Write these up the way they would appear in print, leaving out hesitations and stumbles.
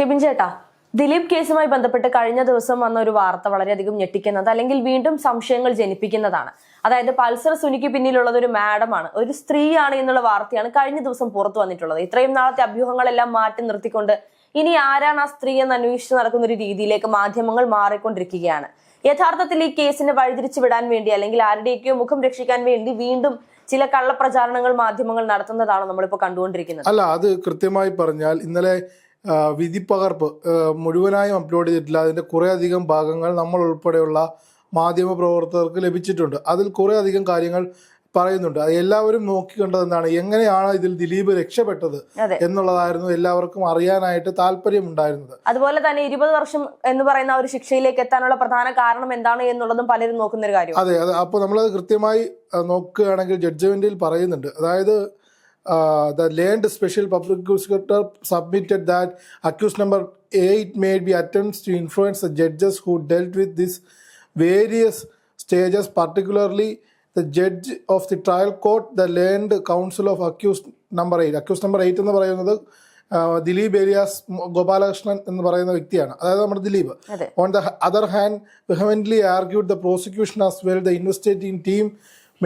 കെബിൻ ചേട്ടാ, ദിലീപ് കേസുമായി ബന്ധപ്പെട്ട് കഴിഞ്ഞ ദിവസം വന്ന ഒരു വാർത്ത വളരെയധികം ഞെട്ടിക്കുന്നത് അല്ലെങ്കിൽ വീണ്ടും സംശയങ്ങൾ ജനിപ്പിക്കുന്നതാണ്. അതായത് പൾസർ സുനിക്ക് പിന്നിലുള്ളത് ഒരു മാഡമാണ്, ഒരു സ്ത്രീയാണ് എന്നുള്ള വാർത്തയാണ് കഴിഞ്ഞ ദിവസം പുറത്തു വന്നിട്ടുള്ളത്. ഇത്രയും നാളത്തെ അഭ്യൂഹങ്ങളെല്ലാം മാറ്റി നിർത്തിക്കൊണ്ട് ഇനി ആരാണ് ആ സ്ത്രീ എന്ന് അന്വേഷിച്ച് നടക്കുന്ന ഒരു രീതിയിലേക്ക് മാധ്യമങ്ങൾ മാറിക്കൊണ്ടിരിക്കുകയാണ്. യഥാർത്ഥത്തിൽ ഈ കേസിനെ വഴിതിരിച്ചു വിടാൻ വേണ്ടി അല്ലെങ്കിൽ ആരുടെയൊക്കെയോ മുഖം രക്ഷിക്കാൻ വേണ്ടി വീണ്ടും ചില കള്ളപ്രചാരണങ്ങൾ മാധ്യമങ്ങൾ നടത്തുന്നതാണ് നമ്മളിപ്പോൾ കണ്ടുകൊണ്ടിരിക്കുന്നത്. അല്ല, അത് കൃത്യമായി പറഞ്ഞാൽ ഇന്നലെ വിധിപ്പകർപ്പ് മുഴുവനായും അപ്ലോഡ് ചെയ്തിട്ടില്ല. അതിൻ്റെ കുറേ അധികം ഭാഗങ്ങൾ നമ്മൾ ഉൾപ്പെടെയുള്ള മാധ്യമ പ്രവർത്തകർക്ക് ലഭിച്ചിട്ടുണ്ട്. അതിൽ കുറേ അധികം കാര്യങ്ങൾ പറയുന്നുണ്ട്. അത് എല്ലാവരും നോക്കിക്കണ്ടത് എന്താണ്, എങ്ങനെയാണ് ഇതിൽ ദിലീപ് രക്ഷപ്പെട്ടത് എന്നുള്ളതായിരുന്നു എല്ലാവർക്കും അറിയാനായിട്ട് താല്പര്യമുണ്ടായിരുന്നത്. അതുപോലെ തന്നെ 20 വർഷം എന്ന് പറയുന്ന ഒരു ശിക്ഷയിലേക്ക് എത്താനുള്ള പ്രധാന കാരണം എന്താണ് എന്നുള്ളതും പലരും നോക്കുന്ന ഒരു കാര്യം. അതെ, അപ്പോൾ നമ്മളത് കൃത്യമായി നോക്കുകയാണെങ്കിൽ ജഡ്ജ്മെന്റിൽ പറയുന്നുണ്ട്. അതായത് the learned special public prosecutor submitted that accused number 8 may be attempts to influence the judges who dealt with these various stages, particularly the judge of the trial court, the learned counsel of accused number 8. accused number 8 എന്ന് പറയുന്നത് ദിലീപ് ഏലിയാസ് ഗോപാലകൃഷ്ണൻ എന്ന് പറയുന്ന വ്യക്തിയാണ്, അതായത് നമ്മുടെ Dileep. On the other hand, vehemently argued the prosecution as well. The investigating team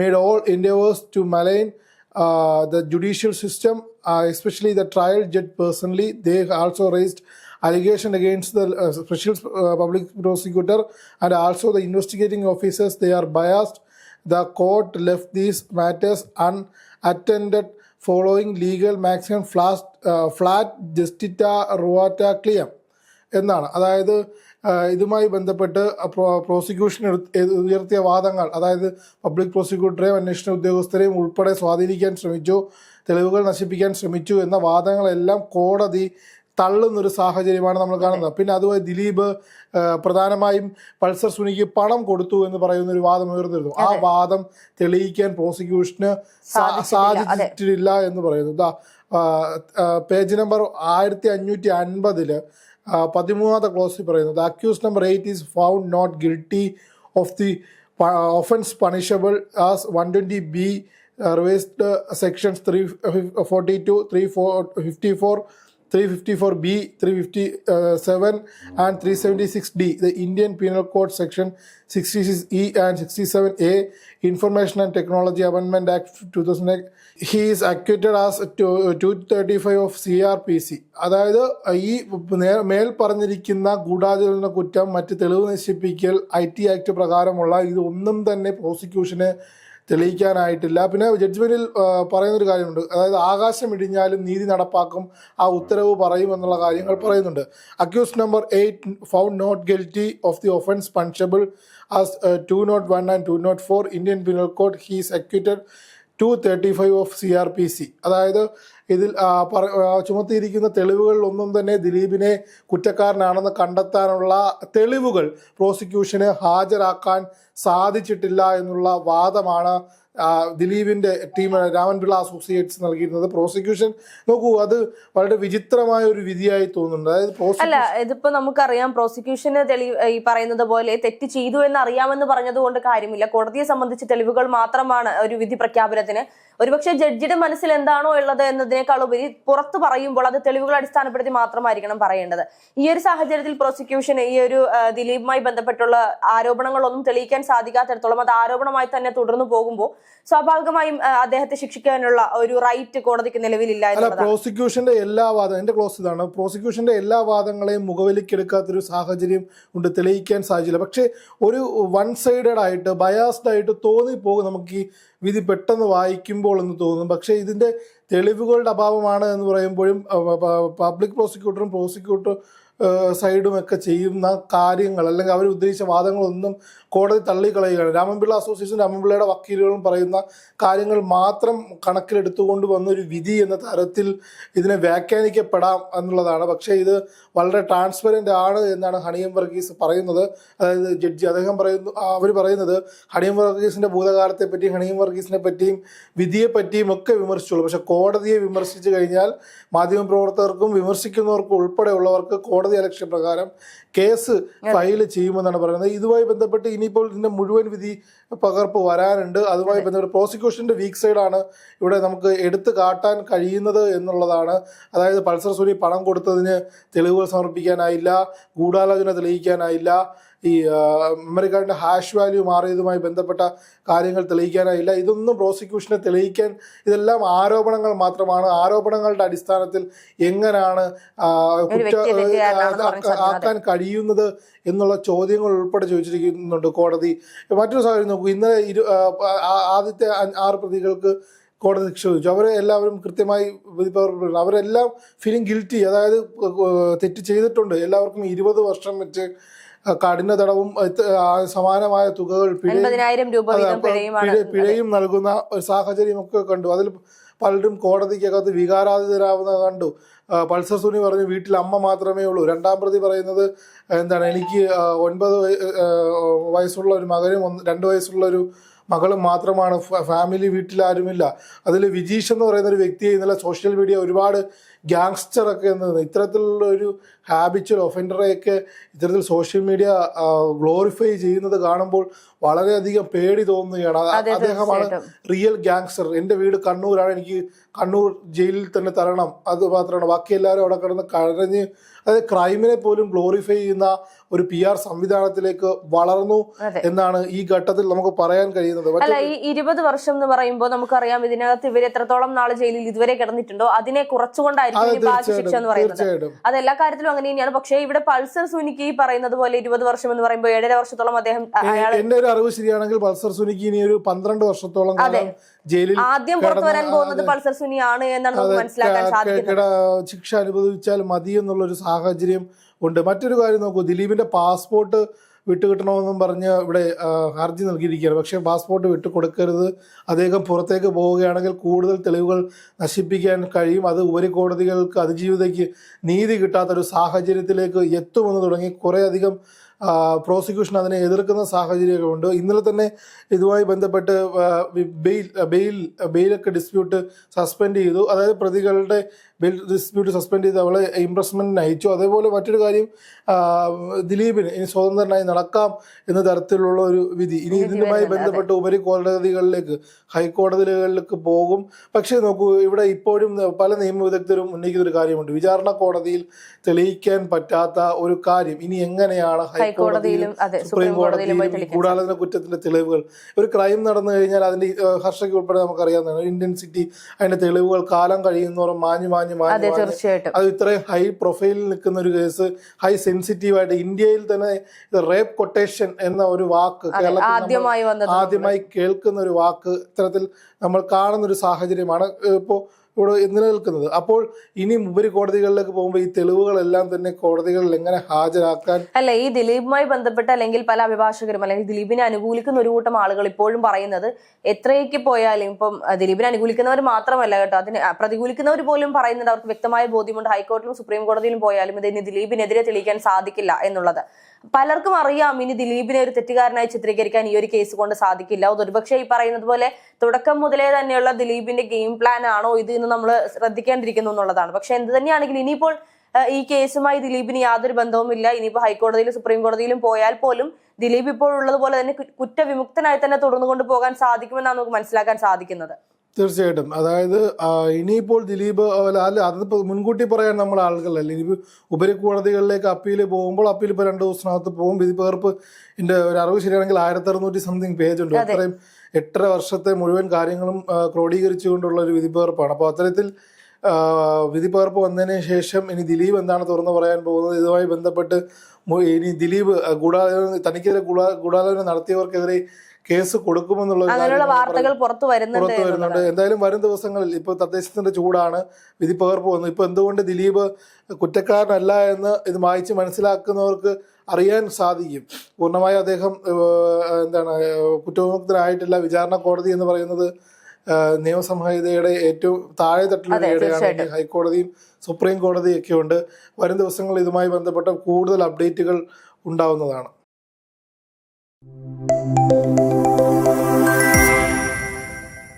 made all endeavors to malign the judicial system, especially the trial judge personally. They also raised allegation against the special public prosecutor and also the investigating officers. They are biased. The court left these matters unattended following legal maximum flat justita ruata clear എന്നാണ്. അതായത് ഇതുമായി ബന്ധപ്പെട്ട് prosecution ഉയർത്തിയ വാദങ്ങൾ, അതായത് public പ്രോസിക്യൂട്ടറെയും അന്വേഷണ ഉദ്യോഗസ്ഥരെയും ഉൾപ്പെടെ സ്വാധീനിക്കാൻ ശ്രമിച്ചു, തെളിവുകൾ നശിപ്പിക്കാൻ ശ്രമിച്ചു എന്ന വാദങ്ങളെല്ലാം കോടതി തള്ളുന്നൊരു സാഹചര്യമാണ് നമ്മൾ കാണുന്നത്. പിന്നെ അതുപോലെ ദിലീപ് പ്രധാനമായും പൾസർ സുനിക്ക് പണം കൊടുത്തു എന്ന് പറയുന്ന ഒരു വാദം ഉയർന്നിരുന്നു. ആ വാദം തെളിയിക്കാൻ പ്രോസിക്യൂഷന് സാധിച്ചിട്ടില്ല എന്ന് പറയുന്നു. പേജ് നമ്പർ 1550 13ാമത്തെ ക്ലോസിൽ പറയുന്നത്, the accused number 8 is found not guilty of the offence punishable as 120B revised sections 342, 354, 354B, 357 and 376D, the Indian Penal Code section 66E and 67A, Information and Technology Amendment Act 2008. He is acquitted as 235 of CRPC. അതായത് ഈ മേൽ പറഞ്ഞിരിക്കുന്ന ഗൂഢാചരണ കുറ്റം, മറ്റ് തെളിവ് നശിപ്പിക്കൽ, IT act പ്രകാരമുള്ള ഇതൊന്നും തന്നെ പ്രോസിക്യൂഷന് തെളിയിക്കാനായിട്ടില്ല. പിന്നെ ജഡ്ജ്മെന്റിൽ പറയുന്നൊരു കാര്യമുണ്ട്, അതായത് ആകാശം ഇടിഞ്ഞാലും നീതി നടപ്പാക്കും, ആ ഉത്തരവ് പറയും എന്നുള്ള കാര്യങ്ങൾ പറയുന്നുണ്ട്. Accused number 8 found not guilty of the offence punishable as 201 and 204 Indian penal code. He's acquitted 235 of CRPC. അതായത് ഇതിൽ ചുമത്തിയിരിക്കുന്ന തെളിവുകളിലൊന്നും തന്നെ ദിലീപിനെ കുറ്റക്കാരനാണെന്ന് കണ്ടെത്താനുള്ള തെളിവുകൾ പ്രോസിക്യൂഷന് ഹാജരാക്കാൻ സാധിച്ചിട്ടില്ല എന്നുള്ള വാദമാണ് ദിലീപിന്റെ ടീം രാമൻപിള്ള അസോസിയേറ്റ്സ് നൽകിയിരുന്നത്. പ്രോസിക്യൂഷൻ നോക്കൂ, അത് വളരെ വിചിത്രമായ ഒരു വിധിയായി തോന്നുന്നുണ്ട്. അതായത് അല്ല, ഇതിപ്പോ നമുക്കറിയാം പ്രോസിക്യൂഷന് ഈ പറയുന്നത് പോലെ തെറ്റ് ചെയ്തു എന്ന് അറിയാമെന്ന് പറഞ്ഞതുകൊണ്ട് കാര്യമില്ല. കോടതിയെ സംബന്ധിച്ച് തെളിവുകൾ മാത്രമാണ് ഒരു വിധി പ്രഖ്യാപനത്തിന്. ഒരുപക്ഷെ ജഡ്ജിയുടെ മനസ്സിൽ എന്താണോ ഉള്ളത് എന്നതിനേക്കാൾ ഉപരി പുറത്ത് പറയുമ്പോൾ അത് തെളിവുകൾ അടിസ്ഥാനപ്പെടുത്തി മാത്രമായിരിക്കണം പറയേണ്ടത്. ഈ ഒരു സാഹചര്യത്തിൽ പ്രോസിക്യൂഷൻ ഈ ഒരു ദിലീപുമായി ബന്ധപ്പെട്ടുള്ള ആരോപണങ്ങളൊന്നും തെളിയിക്കാൻ സാധിക്കാത്തിടത്തോളം അത് ആരോപണമായി തന്നെ തുടർന്നു പോകുമ്പോൾ സ്വാഭാവികമായും അദ്ദേഹത്തെ ശിക്ഷിക്കാനുള്ള ഒരു റൈറ്റ് കോടതിക്ക് നിലവിലില്ല. പ്രോസിക്യൂഷന്റെ എല്ലാ വാദം, എന്റെ ക്ലോസ് ഇതാണ്, പ്രോസിക്യൂഷന്റെ എല്ലാ വാദങ്ങളെയും മുഖവിലേക്കെടുക്കാത്തൊരു സാഹചര്യം ഉണ്ട്, തെളിയിക്കാൻ സാധിച്ചില്ല. പക്ഷെ ഒരു വൺ സൈഡഡ് ആയിട്ട് ബയാസ്ഡ് ആയിട്ട് തോന്നിപ്പോകും നമുക്ക് ഈ വിധി പെട്ടെന്ന് വായിക്കുമ്പോൾ എന്ന് തോന്നും. പക്ഷേ ഇതിൻ്റെ തെളിവുകളുടെ അഭാവമാണ് എന്ന് പറയുമ്പോഴും പബ്ലിക് പ്രോസിക്യൂട്ടറും പ്രോസിക്യൂട്ടർ സൈഡും ഒക്കെ ചെയ്യുന്ന കാര്യങ്ങൾ അല്ലെങ്കിൽ അവർ ഉദ്ദേശിച്ച വാദങ്ങളൊന്നും കോടതി തള്ളിക്കളയുകയാണ്. രാമൻപിള്ള അസോസിയേഷൻ, രാമൻപിള്ളയുടെ വക്കീലുകളും പറയുന്ന കാര്യങ്ങൾ മാത്രം കണക്കിലെടുത്തുകൊണ്ട് വന്നൊരു വിധി എന്ന തരത്തിൽ ഇതിനെ വ്യാഖ്യാനിക്കപ്പെടാം എന്നുള്ളതാണ്. പക്ഷേ ഇത് വളരെ ട്രാൻസ്പെറൻ്റ് ആണ് എന്നാണ് ഹണിയം വർഗീസ് പറയുന്നത്. അതായത് ജഡ്ജി അദ്ദേഹം പറയുന്നു, അവർ പറയുന്നത് ഹണിയം വർഗീസിൻ്റെ ഭൂതകാലത്തെ പറ്റി ഹണിയം വർഗീസിനെ പറ്റിയും വിധിയെ പറ്റിയും ഒക്കെ വിമർശിച്ചുള്ളൂ. പക്ഷെ കോടതിയെ വിമർശിച്ചു കഴിഞ്ഞാൽ മാധ്യമപ്രവർത്തകർക്കും വിമർശിക്കുന്നവർക്കും ഉൾപ്പെടെയുള്ളവർക്ക് കോടതി അലക്ഷ്യ പ്രകാരം കേസ് ഫയൽ ചെയ്യുമെന്നാണ് പറയുന്നത്. ഇതുമായി ബന്ധപ്പെട്ട് ഇനിയിപ്പോൾ ഇതിന്റെ മുഴുവൻ വിധി പകർപ്പ് വരാനുണ്ട്. അതുമായി ബന്ധപ്പെട്ട് പ്രോസിക്യൂഷന്റെ വീക്ക് സൈഡാണ് ഇവിടെ നമുക്ക് എടുത്തു കാട്ടാൻ കഴിയുന്നത് എന്നുള്ളതാണ്. അതായത് പൾസർ സുനി പണം കൊടുത്തതിന് തെളിവുകൾ സമർപ്പിക്കാനായില്ല, ഗൂഢാലോചന തെളിയിക്കാനായില്ല, ഈ മെമ്മറി കാർഡിന്റെ ഹാഷ് വാല്യൂ മാറിയതുമായി ബന്ധപ്പെട്ട കാര്യങ്ങൾ തെളിയിക്കാനായില്ല. ഇതൊന്നും പ്രോസിക്യൂഷനെ തെളിയിക്കാൻ, ഇതെല്ലാം ആരോപണങ്ങൾ മാത്രമാണ്. ആരോപണങ്ങളുടെ അടിസ്ഥാനത്തിൽ എങ്ങനെയാണ് ആക്കാൻ കഴിയുന്നത് എന്നുള്ള ചോദ്യങ്ങൾ ഉൾപ്പെടെ ചോദിച്ചിരിക്കുന്നുണ്ട് കോടതി. മറ്റൊരു സാഹചര്യം നോക്കൂ, ഇന്നലെ ആദ്യത്തെ 6 പ്രതികൾക്ക് കോടതി ശിക്ഷ വിധിച്ചു. അവരെ എല്ലാവരും കൃത്യമായി അവരെല്ലാം ഫീലിംഗ് ഗിൽറ്റി, അതായത് തെറ്റ് ചെയ്തിട്ടുണ്ട്. എല്ലാവർക്കും 20 വർഷം വെച്ച് കഠിന തടവും സമാനമായ തുകകൾ പിഴയും നൽകുന്ന ഒരു സാഹചര്യം ഒക്കെ കണ്ടു. അതിൽ പലരും കോടതിക്കകത്ത് വികാരാധിതരാവുന്ന കണ്ടു. പൾസർ സുനി പറഞ്ഞു വീട്ടിൽ അമ്മ മാത്രമേ ഉള്ളൂ. 2ാം പ്രതി പറയുന്നത് എന്താണ്, എനിക്ക് 9 വയസ്സുള്ള ഒരു മകനും 2 വയസ്സുള്ള ഒരു മകളും മാത്രമാണ്, ഫാമിലി വീട്ടിൽ ആരുമില്ല. അതിൽ വിജീഷ് എന്ന് പറയുന്ന ഒരു വ്യക്തിയെ ഇന്നലെ സോഷ്യൽ മീഡിയ ഒരുപാട് ഗ്യാങ്സ്റ്ററൊക്കെ ഇത്തരത്തിലുള്ള ഒരു ഹാബിച്വൽ ഒഫൻഡറെയൊക്കെ ഇത്തരത്തിൽ സോഷ്യൽ മീഡിയ ഗ്ലോറിഫൈ ചെയ്യുന്നത് കാണുമ്പോൾ വളരെയധികം പേടി തോന്നുകയാണ്. അദ്ദേഹമാണ് റിയൽ ഗ്യാങ്സ്റ്റർ. എൻ്റെ വീട് കണ്ണൂരാണ്, എനിക്ക് കണ്ണൂർ ജയിലിൽ തന്നെ തരണം, അത് മാത്രമാണ്. ബാക്കി എല്ലാവരും അവിടെ കിടന്ന് കരഞ്ഞ്, അതായത് ക്രൈമിനെ പോലും ഗ്ലോറിഫൈ ചെയ്യുന്ന ഒരു PR സംവിധാനത്തിലേക്ക് വളർന്നു എന്നാണ് ഈ ഘട്ടത്തിൽ നമുക്ക് പറയാൻ കഴിയുന്നത്. അല്ല, ഈ 20 വർഷം എന്ന് പറയുമ്പോൾ നമുക്കറിയാം ഇതിനകത്ത് ഇവർ എത്രത്തോളം നാളെ ജയിലിൽ ഇതുവരെ കിടന്നിട്ടുണ്ടോ അതിനെ കുറച്ചുകൊണ്ടായിരിക്കും ബാക്കി ശിക്ഷ എന്ന് പറയുന്നത്. അത് എല്ലാ കാര്യത്തിലും അങ്ങനെ തന്നെയാണ്. പക്ഷേ ഇവിടെ പൾസർ സുനിക്ക് ഈ പറയുന്നത് പോലെ 20 വർഷം എന്ന് പറയുമ്പോൾ 7.5 വർഷത്തോളം അദ്ദേഹം, എന്റെ ഒരു അറിവ് ശരിയാണെങ്കിൽ പൾസർ സുനിക്ക് ഇനി ഒരു 12 വർഷത്തോളം ജയിലിൽ ആദ്യം പുറത്തു വരാൻ പോകുന്നത് പൾസർ സുനിയാണ് എന്നാണ് നമുക്ക് മനസ്സിലാക്കാൻ സാധിക്കുന്നത്. ശിക്ഷ അനുഭവിച്ചാൽ മതി എന്നുള്ളൊരു സാഹചര്യം ഉണ്ട്. മറ്റൊരു കാര്യം നോക്കൂ, ദിലീപിന്റെ പാസ്പോർട്ട് വിട്ടുകിട്ടണമെന്നും പറഞ്ഞ് ഇവിടെ ഹർജി നൽകിയിരിക്കുകയാണ്. പക്ഷേ പാസ്പോർട്ട് വിട്ടുകൊടുക്കരുത്, അദ്ദേഹം പുറത്തേക്ക് പോവുകയാണെങ്കിൽ കൂടുതൽ തെളിവുകൾ നശിപ്പിക്കാൻ കഴിയും, അത് ഉപരികോടതികൾക്ക് അതിജീവിതയ്ക്ക് നീതി കിട്ടാത്തൊരു സാഹചര്യത്തിലേക്ക് എത്തുമെന്ന് തുടങ്ങി കുറേയധികം പ്രോസിക്യൂഷൻ അതിനെ എതിർക്കുന്ന സാഹചര്യങ്ങളുണ്ട്. ഇന്നലെ തന്നെ ഇതുമായി ബന്ധപ്പെട്ട് ബെയിലൊക്കെ ഡിസ്പ്യൂട്ട് സസ്പെൻഡ് ചെയ്തു. അതായത് പ്രതികളുടെ ബെയിൽ ഡിസ്പ്യൂട്ട് സസ്പെൻഡ് ചെയ്ത് അവളെ ഇംപ്രസ്മെന്റിന് അയച്ചു. അതേപോലെ മറ്റൊരു കാര്യം, ദിലീപിന് ഇനി സ്വതന്ത്രനായി നടക്കാം എന്ന തരത്തിലുള്ള ഒരു വിധി ഇനി ഇതിനുമായി ബന്ധപ്പെട്ട് ഉപരികോടതികളിലേക്ക്, ഹൈക്കോടതികളിലേക്ക് പോകും. പക്ഷേ നോക്കൂ, ഇവിടെ ഇപ്പോഴും പല നിയമ വിദഗ്ധരും ഉന്നയിക്കുന്ന ഒരു കാര്യമുണ്ട്. വിചാരണ കോടതിയിൽ തെളിയിക്കാൻ പറ്റാത്ത ഒരു കാര്യം ഇനി എങ്ങനെയാണ് ഹൈക്കോടതിയിലും സുപ്രീം കോടതിയിലും ഗൂഢാലോചന കുറ്റത്തിന്റെ തെളിവുകൾ, ഒരു ക്രൈം നടന്നു കഴിഞ്ഞാൽ അതിന്റെ ഹർഷയ്ക്ക് ഉൾപ്പെടെ നമുക്കറിയാവുന്നതാണ് ഇന്റൻസിറ്റി, അതിന്റെ തെളിവുകൾ കാലം കഴിയുന്നവരും മാഞ്ഞു അത് ഇത്രയും ഹൈ പ്രൊഫൈലിൽ നിൽക്കുന്ന ഒരു കേസ്, ഹൈ സെൻസിറ്റീവായിട്ട് ഇന്ത്യയിൽ തന്നെ റേപ്പ് കൊട്ടേഷൻ എന്ന ഒരു വാക്ക് കേരളത്തിൽ ആദ്യമായി കേൾക്കുന്ന ഒരു വാക്ക് ഇത്തരത്തിൽ നമ്മൾ കാണുന്ന ഒരു സാഹചര്യമാണ് ഇപ്പോൾ ഇവിടെ നിലനിൽക്കുന്നത്. അപ്പോൾ ഇനി ഉപരികോടതികളിലേക്ക് പോകുമ്പോൾ ഈ തെളിവുകളെല്ലാം തന്നെ കോടതികളിൽ എങ്ങനെ ഹാജരാക്കാൻ, അല്ല, ഈ ദിലീപുമായി ബന്ധപ്പെട്ട് അല്ലെങ്കിൽ പല അഭിഭാഷകരും അല്ലെങ്കിൽ ദിലീപിനെ അനുകൂലിക്കുന്ന ഒരു കൂട്ടം ആളുകൾ ഇപ്പോഴും പറയുന്നത് എത്രയൊക്കെ പോയാലും, ഇപ്പം ദിലീപിനെ അനുകൂലിക്കുന്നവർ മാത്രമല്ല കേട്ടോ, അതിന് പ്രതികൂലിക്കുന്നവർ പോലും പറയുന്നത് അവർക്ക് വ്യക്തമായ ബോധ്യമുണ്ട് ഹൈക്കോടതിയിലും സുപ്രീം കോടതിയിലും പോയാലും ഇതിന് ദിലീപിനെതിരെ തെളിയിക്കാൻ സാധിക്കില്ല എന്നുള്ളത്. പലർക്കും അറിയാം ഇനി ദിലീപിനെ ഒരു തെറ്റുകാരനായി ചിത്രീകരിക്കാൻ ഈ ഒരു കേസ് കൊണ്ട് സാധിക്കില്ല. ഒരുപക്ഷെ ഈ പറയുന്നത് പോലെ തുടക്കം മുതലേ തന്നെയുള്ള ദിലീപിന്റെ ഗെയിം പ്ലാൻ ആണോ ഇത് എന്ന് നമ്മൾ ശ്രദ്ധിക്കേണ്ടിയിരിക്കുന്നു എന്നുള്ളതാണ്. പക്ഷെ എന്ത് തന്നെയാണെങ്കിലും ഇനിയിപ്പോൾ ഈ കേസുമായി ദിലീപിന് യാതൊരു ബന്ധവുമില്ല. ഇനിയിപ്പോൾ ഹൈക്കോടതിയിലും സുപ്രീം കോടതിയിലും പോയാൽ പോലും ദിലീപ് ഇപ്പോൾ ഉള്ളതുപോലെ തന്നെ കുറ്റവിമുക്തനായി തന്നെ തുടർന്നുകൊണ്ട് പോകാൻ സാധിക്കുമെന്നാണ് നമുക്ക് മനസ്സിലാക്കാൻ സാധിക്കുന്നത്. തീർച്ചയായിട്ടും. അതായത് ഇനിയിപ്പോൾ ദിലീപ് അല്ല, അതിപ്പോൾ മുൻകൂട്ടി പറയാൻ നമ്മൾ ആളുകളല്ല. ഇനിയിപ്പോൾ ഉപരികോടതികളിലേക്ക് അപ്പീൽ പോകുമ്പോൾ അപ്പീൽ ഇപ്പോൾ 2 ദിവസത്തിനകത്ത് പോകും. വിധി പകർപ്പ് എൻ്റെ ഒരു അറിവ് ശരിയാണെങ്കിൽ 1600 സംതിങ് പേജ് ഉണ്ട്. അത്രയും 8.5 വർഷത്തെ മുഴുവൻ കാര്യങ്ങളും ക്രോഡീകരിച്ചുകൊണ്ടുള്ള ഒരു വിധി പകർപ്പാണ്. അപ്പോൾ അത്തരത്തിൽ വിധി പകർപ്പ് വന്നതിന് ശേഷം ഇനി ദിലീപ് എന്താണ് തുറന്നു പറയാൻ പോകുന്നത്, ഇതുമായി ബന്ധപ്പെട്ട് ഇനി ദിലീപ് തനിക്കെതിരെ ഗൂഢാലോചന നടത്തിയവർക്കെതിരെ കേസ് കൊടുക്കുമെന്നുള്ള വാർത്തകൾ പുറത്തു വരുന്നുണ്ട്. എന്തായാലും വരും ദിവസങ്ങളിൽ ഇപ്പോൾ തദ്ദേശത്തിന്റെ ചൂടാണ്, വിധി പകർപ്പ് വന്നു. ഇപ്പൊ എന്തുകൊണ്ട് ദിലീപ് കുറ്റക്കാരനല്ല എന്ന് ഇത് വായിച്ച് മനസ്സിലാക്കുന്നവർക്ക് അറിയാൻ സാധിക്കും. പൂർണ്ണമായും അദ്ദേഹം കുറ്റവിമുക്തനായിട്ടില്ല. വിചാരണ കോടതി എന്ന് പറയുന്നത് നിയമസംഹിതയുടെ ഏറ്റവും താഴെ തട്ടിലുള്ള ഇടയാണ്. ഹൈക്കോടതിയും സുപ്രീം കോടതിയും ഒക്കെ ഉണ്ട്. വരും ദിവസങ്ങളിൽ ഇതുമായി ബന്ധപ്പെട്ട കൂടുതൽ അപ്ഡേറ്റുകൾ ഉണ്ടാവുന്നതാണ്.